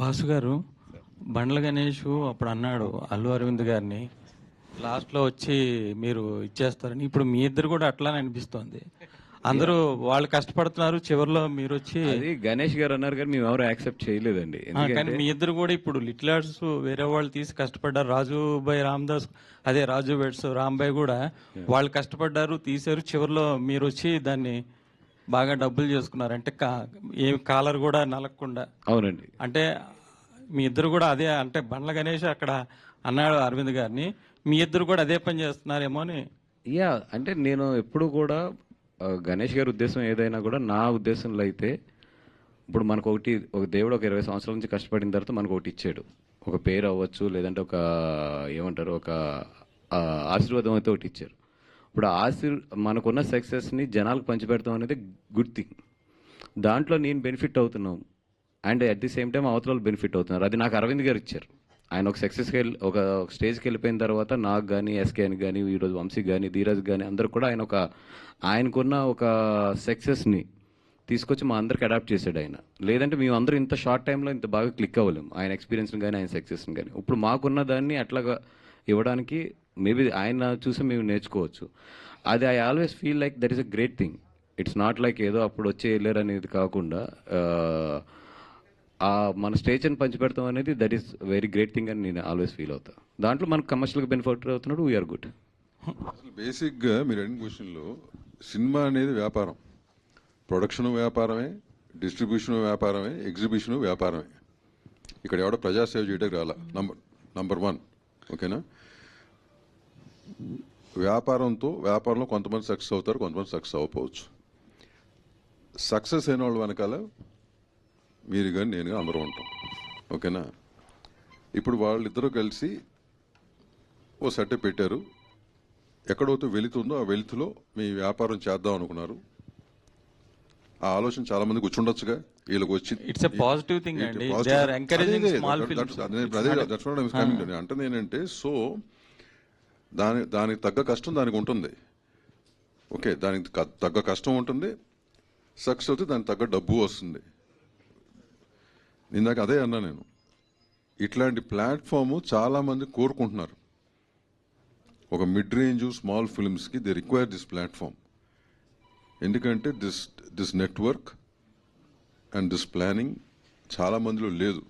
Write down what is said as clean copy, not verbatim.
వాసు గారు, బండ్ల గణేష్ అప్పుడు అన్నాడు అల్లు అరవింద్ గారిని లాస్ట్లో వచ్చి మీరు ఇచ్చేస్తారని. ఇప్పుడు మీ ఇద్దరు కూడా అట్లానే అనిపిస్తోంది. అందరూ వాళ్ళు కష్టపడుతున్నారు, చివరిలో మీరు వచ్చి. అది గణేష్ గారు అన్నారు కానీ మేము ఎవరు యాక్సెప్ట్ చేయలేదండి. కానీ మీ ఇద్దరు కూడా ఇప్పుడు లిటిల్ ఆర్ట్స్ వేరే వాళ్ళు తీసి కష్టపడ్డారు. రాజుబాయ్ రామదాస్, అదే రాజు వెడ్స్ రాంబాయ్ కూడా వాళ్ళు కష్టపడ్డారు, తీశారు. చివరిలో మీరు వచ్చి దాన్ని బాగా డబ్బులు చేసుకున్నారు. అంటే ఏం కాలర్ కూడా నలగకుండా. అవునండి. అంటే మీ ఇద్దరు కూడా అదే, అంటే బండ్ల గణేష్ అక్కడ అన్నాడు అరవింద్ గారిని, మీ ఇద్దరు కూడా అదే పని చేస్తున్నారేమో అని. యా, అంటే నేను ఎప్పుడు కూడా గణేష్ గారి ఉద్దేశం ఏదైనా కూడా నా ఉద్దేశంలో అయితే, ఇప్పుడు మనకు ఒక దేవుడు ఒక 20 సంవత్సరాల నుంచి కష్టపడిన తర్వాత మనకు ఒకటి ఇచ్చాడు. ఒక పేరు అవ్వచ్చు, లేదంటే ఒక ఏమంటారు, ఒక ఆశీర్వాదం అయితే ఒకటి ఇచ్చారు. ఇప్పుడు మనకున్న సక్సెస్ని జనాలకు పంచిపెడతాం అనేది గుడ్ థింగ్. దాంట్లో నేను బెనిఫిట్ అవుతున్నాం and at the same time అవతల బెనిఫిట్ అవుతున్నారు. అది నాకు అరవింద్ గారు ఇచ్చారు. ఆయన ఒక సక్సెస్కి ఒక స్టేజ్కి వెళ్ళిపోయిన తర్వాత నాకు కానీ, ఎస్కే అని కానీ, ఈరోజు వంశీకి కానీ, ధీరజ్ కానీ అందరు కూడా ఆయనకున్న ఒక సక్సెస్ని తీసుకొచ్చి మా అందరికి అడాప్ట్ చేశాడు ఆయన. లేదంటే మేము అందరూ ఇంత షార్ట్ టైంలో ఇంత బాగా క్లిక్ అవ్వలేము, ఆయన ఎక్స్పీరియన్స్ని కానీ, ఆయన సక్సెస్ని కానీ. ఇప్పుడు మాకున్న దాన్ని అట్లాగా ఇవ్వడానికి మేబీ ఆయన చూసి మేము నేర్చుకోవచ్చు. అది I always feel like that is a great thing. It's not like ఏదో అప్పుడు వచ్చి వెళ్ళారు అనేది కాకుండా మన స్టేజ్ని పంచిపెడతాం అనేది that is very great thing అని నేను ఆల్వేస్ ఫీల్ అవుతా. దాంట్లో మనకు కమర్షియల్గా బెనిఫిట్ అవుతున్నాడు, వీఆర్ గుడ్. అసలు బేసిక్గా మీరు అడిగిన క్వశ్చన్లో సినిమా అనేది వ్యాపారం, ప్రొడక్షన్ వ్యాపారమే, డిస్ట్రిబ్యూషన్ వ్యాపారమే, ఎగ్జిబిషన్ వ్యాపారమే. ఇక్కడ ఎవడో ప్రజాసేవ చేయడానికి రాలా. నంబర్ 1, ఓకేనా? వ్యాపారంలో కొంతమంది సక్సెస్ అవుతారు, కొంతమంది సక్సెస్ అవ్వకపోవచ్చు. సక్సెస్ అయిన వాళ్ళ వెనకాల మీరు కానీ నేను కానీ అందరూ ఉంటాం, ఓకేనా? ఇప్పుడు వాళ్ళిద్దరూ కలిసి ఓ సెట్ పెట్టారు. ఎక్కడైతే వెళుతుందో ఆ వెలుతులో మీ వ్యాపారం చేద్దాం అనుకున్నారు. ఆ ఆలోచన చాలా మందికి వచ్చి ఉండొచ్చుగా. వీళ్ళకి వచ్చి ఇట్స్ ఎ పాజిటివ్ థింగ్ అండి. They are encouraging small films. అంటే నేనంటే సో దానికి తగ్గ కష్టం దానికి ఉంటుంది. ఓకే, దానికి తగ్గ కష్టం ఉంటుంది, సక్సెస్ అవుతే దానికి తగ్గ డబ్బు వస్తుంది. ఇందాక అదే అన్నా నేను. ఇట్లాంటి ప్లాట్ఫామ్ చాలా మంది కోరుకుంటున్నారు. ఒక మిడ్ రేంజ్ స్మాల్ ఫిల్మ్స్కి దే రిక్వైర్ దిస్ ప్లాట్ఫామ్. ఎందుకంటే this network and this planning చాలా మందిలో లేదు.